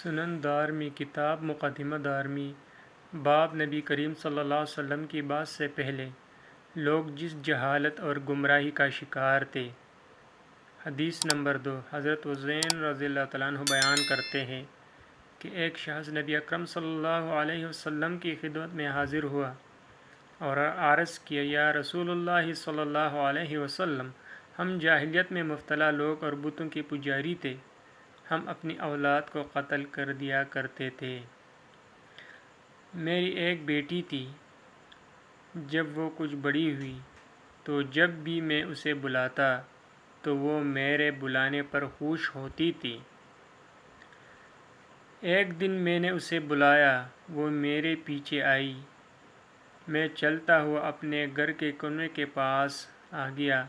سنن دارمی کتاب مقدمہ دارمی باب نبی کریم صلی اللہ علیہ وسلم کی بات سے پہلے لوگ جس جہالت اور گمراہی کا شکار تھے۔ حدیث نمبر 2 حضرت حسین رضی اللہ تعالیٰ عنہ بیان کرتے ہیں کہ ایک شخص نبی اکرم صلی اللہ علیہ وسلم کی خدمت میں حاضر ہوا اور عرض کیا، یا رسول اللہ صلی اللہ علیہ وسلم، ہم جاہلیت میں مبتلا لوگ اور بتوں کے پجاری تھے، ہم اپنی اولاد کو قتل کر دیا کرتے تھے۔ میری ایک بیٹی تھی، جب وہ کچھ بڑی ہوئی تو جب بھی میں اسے بلاتا تو وہ میرے بلانے پر خوش ہوتی تھی۔ ایک دن میں نے اسے بلایا، وہ میرے پیچھے آئی، میں چلتا ہوا اپنے گھر کے کنویں کے پاس آ گیا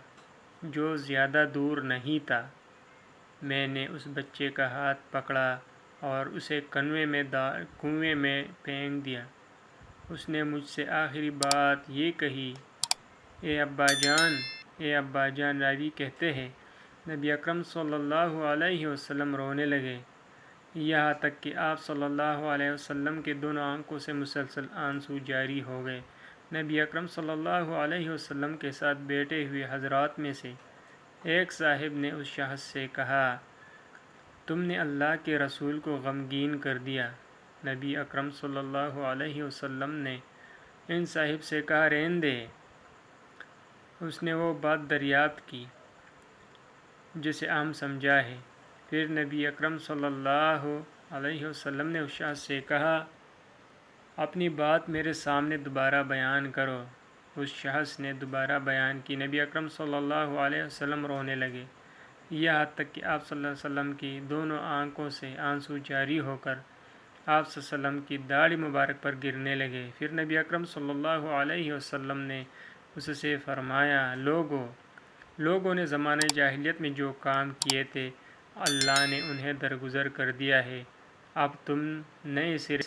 جو زیادہ دور نہیں تھا۔ میں نے اس بچے کا ہاتھ پکڑا اور اسے کنویں میں پھینک دیا۔ اس نے مجھ سے آخری بات یہ کہی، اے ابا جان۔ راوی کہتے ہیں نبی اکرم صلی اللہ علیہ وسلم رونے لگے، یہاں تک کہ آپ صلی اللہ علیہ وسلم کے دونوں آنکھوں سے مسلسل آنسو جاری ہو گئے۔ نبی اکرم صلی اللہ علیہ وسلم کے ساتھ بیٹھے ہوئے حضرات میں سے ایک صاحب نے اس شخص سے کہا، تم نے اللہ کے رسول کو غمگین کر دیا۔ نبی اکرم صلی اللہ علیہ وسلم نے ان صاحب سے کہا، رہنے دے۔ اس نے وہ بات دریافت کی جسے عام سمجھا ہے۔ پھر نبی اکرم صلی اللہ علیہ وسلم نے اس شخص سے کہا، اپنی بات میرے سامنے دوبارہ بیان کرو۔ اس شخص نے دوبارہ بیان کی۔ نبی اکرم صلی اللہ علیہ وسلم رونے لگے، یہاں تک کہ آپ صلی اللہ علیہ وسلم کی دونوں آنکھوں سے آنسو جاری ہو کر آپ صلی اللہ علیہ وسلم کی داڑھی مبارک پر گرنے لگے۔ پھر نبی اکرم صلی اللہ علیہ وسلم نے اس سے فرمایا، لوگوں نے زمانہ جاہلیت میں جو کام کیے تھے اللہ نے انہیں درگزر کر دیا ہے، اب تم نئے سرے